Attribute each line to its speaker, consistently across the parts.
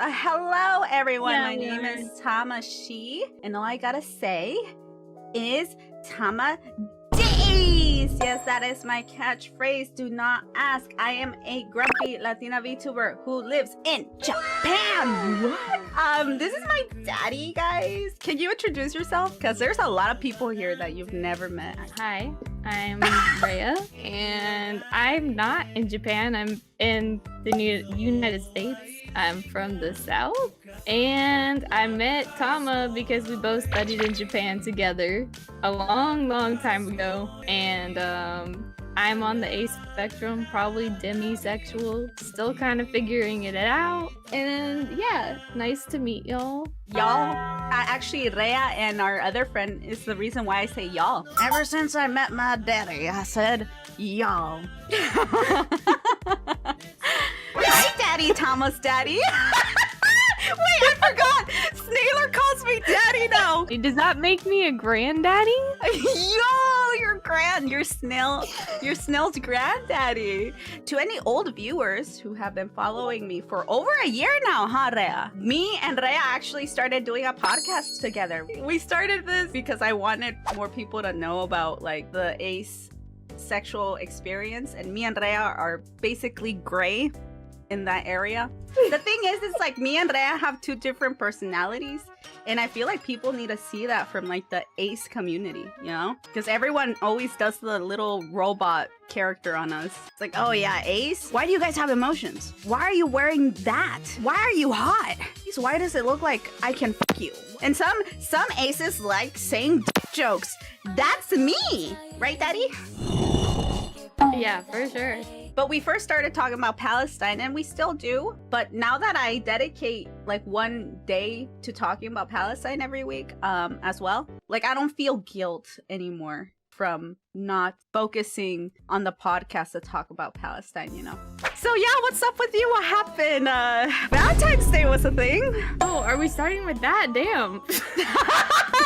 Speaker 1: Hello, everyone.
Speaker 2: Yeah,
Speaker 1: My name is Tamashii, and all I gotta say is Tama days. Yes, that is my catchphrase. Do not ask. I am a grumpy Latina VTuber who lives in Japan. What? This is my daddy, guys. Can you introduce yourself? Because there's a lot of people here that you've never met.
Speaker 2: Hi, I'm Rhea, and I'm not in Japan. I'm in the United States. I'm from the South, and I met Tama because we both studied in Japan together a long time ago, and I'm on the A spectrum, probably demisexual, still kind of figuring it out, and yeah, nice to meet y'all.
Speaker 1: Actually, Rhea and our other friend is the reason why I say y'all. Ever since I met my daddy, I said y'all. Hi, Daddy, Tama's daddy. Wait, I forgot. Snailor calls me daddy now.
Speaker 2: Does that make me a granddaddy?
Speaker 1: Yo, you're Snail's granddaddy. To any old viewers who have been following me for over a year now, huh, Rhea? Me and Rhea actually started doing a podcast together. We started this because I wanted more people to know about like the asexual experience, and me and Rhea are basically gray in that area. The thing is, it's like me and Rhea have two different personalities, and I feel like people need to see that from like the ace community, you know? Because everyone always does the little robot character on us. It's like, oh yeah, ace? Why do you guys have emotions? Why are you wearing that? Why are you hot? Why does it look like I can fuck you? And some aces like saying jokes. That's me! Right, Daddy?
Speaker 2: Yeah, for sure.
Speaker 1: But we first started talking about Palestine, and we still do. But now that I dedicate like one day to talking about Palestine every week as well, like I don't feel guilt anymore from not focusing on the podcast to talk about Palestine, you know? So yeah, what's up with you? What happened? Valentine's Day was a thing.
Speaker 2: Oh, are we starting with that? Damn.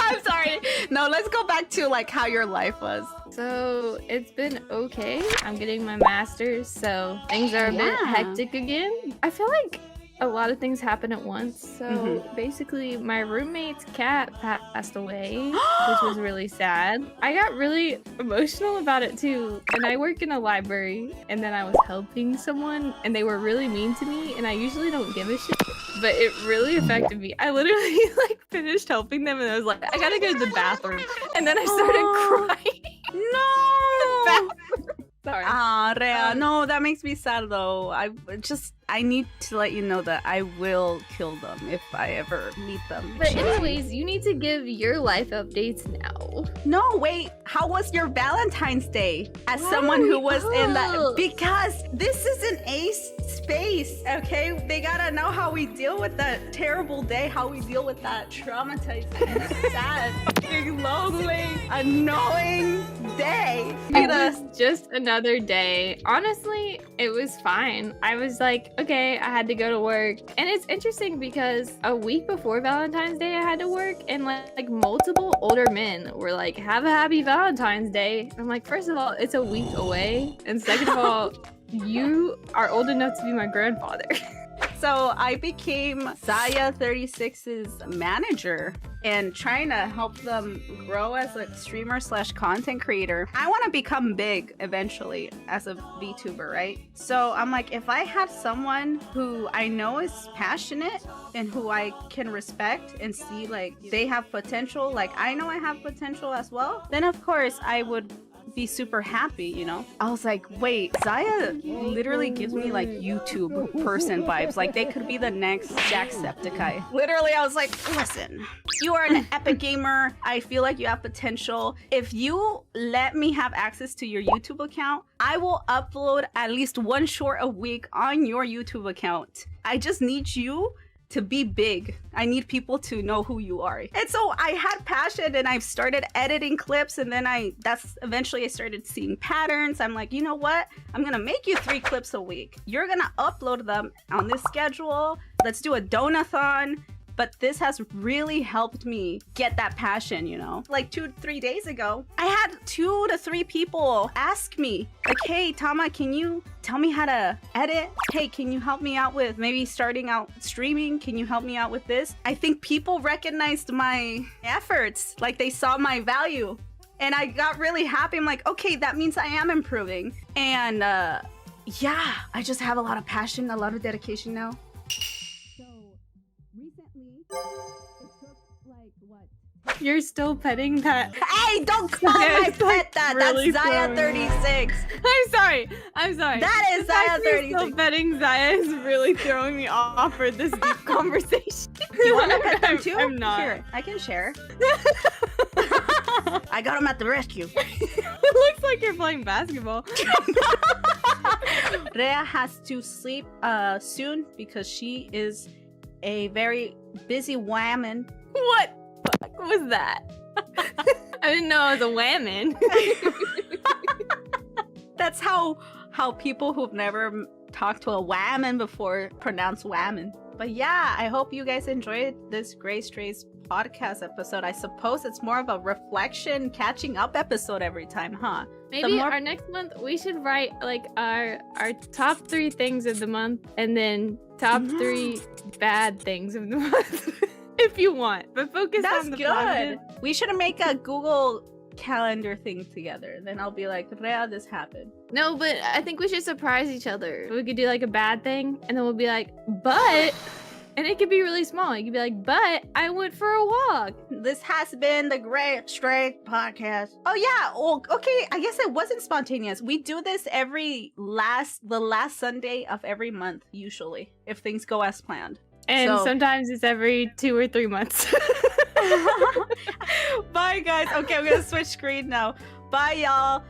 Speaker 1: I'm sorry. No, let's go back to like how your life was.
Speaker 2: So it's been okay. I'm getting my master's, so things are a bit hectic again. I feel like a lot of things happen at once. So basically my roommate's cat passed away, which was really sad. I got really emotional about it too. And I work in a library, and then I was helping someone and they were really mean to me, and I usually don't give a shit, but it really affected me. I literally like finished helping them and I was like, I gotta go to the bathroom. And then I started crying.
Speaker 1: No!
Speaker 2: Sorry.
Speaker 1: Rhea, no, that makes me sad though. I need to let you know that I will kill them if I ever meet them.
Speaker 2: But anyways, you need to give your life updates now.
Speaker 1: No, wait. How was your Valentine's Day? As someone who was in that, because this is an ace space, okay? They gotta know how we deal with that terrible day, how we deal with that traumatizing, sad, fucking lonely, annoying day.
Speaker 2: It was just another day. Honestly, it was fine. I was like, okay, I had to go to work. And it's interesting because a week before Valentine's Day, I had to work, and like multiple older men were like, have a happy Valentine's Day. I'm like, first of all, it's a week away. And second of all, you are old enough to be my grandfather.
Speaker 1: So I became Zaya 36's manager and trying to help them grow as a streamer / content creator. I want to become big eventually as a VTuber, right? So I'm like, if I had someone who I know is passionate and who I can respect and see like they have potential, like I know I have potential as well, then of course I would be super happy, you know? I was like, wait, Zaya literally gives me like YouTube person vibes. Like they could be the next Jacksepticeye. Literally, I was like, listen, you are an epic gamer. I feel like you have potential. If you let me have access to your YouTube account, I will upload at least one short a week on your YouTube account. I just need you to be big. I need people to know who you are. And so I had passion, and I started editing clips, and then eventually I started seeing patterns. I'm like, you know what? I'm gonna make you 3 clips a week. You're gonna upload them on this schedule. Let's do a donathon. but this has really helped me get that passion, you know? Like 2-3 days ago, I had 2 to 3 people ask me, like, hey, Tama, can you tell me how to edit? Hey, can you help me out with maybe starting out streaming? Can you help me out with this? I think people recognized my efforts, like they saw my value. And I got really happy. I'm like, okay, that means I am improving. And yeah, I just have a lot of passion, a lot of dedication now. So recently, it took like what?
Speaker 2: You're still petting that.
Speaker 1: Hey, don't call my pet that.
Speaker 2: Really
Speaker 1: That's Zaya 36.
Speaker 2: I'm sorry.
Speaker 1: That is Zaya 36.
Speaker 2: Still petting Zaya is really throwing me off for this deep conversation.
Speaker 1: You want to pet them too?
Speaker 2: I'm not.
Speaker 1: Here, I can share. I got him at the rescue.
Speaker 2: It looks like you're playing basketball.
Speaker 1: Rhea has to sleep soon because she is a very busy woman.
Speaker 2: What the fuck was that? I didn't know I was a whammon.
Speaker 1: That's how people who've never talked to a woman before pronounce woman. But yeah, I hope you guys enjoyed this GreyStrays podcast episode. I suppose it's more of a reflection, catching up episode every time, huh?
Speaker 2: Maybe our next month we should write like our top 3 things of the month and then top 3 bad things of the month. If you want, but focus on the positive.
Speaker 1: We should make a Google calendar thing together. Then I'll be like, Rhea, this happened.
Speaker 2: No, but I think we should surprise each other. We could do like a bad thing and then we'll be like, but, and it could be really small. You could be like, but I went for a walk.
Speaker 1: This has been the GreyStrays podcast. Oh yeah, well, okay, I guess it wasn't spontaneous. We do this the last Sunday of every month, usually, if things go as planned.
Speaker 2: And sometimes it's every 2 or 3 months.
Speaker 1: Bye guys. Okay, I'm gonna switch screen now. Bye y'all.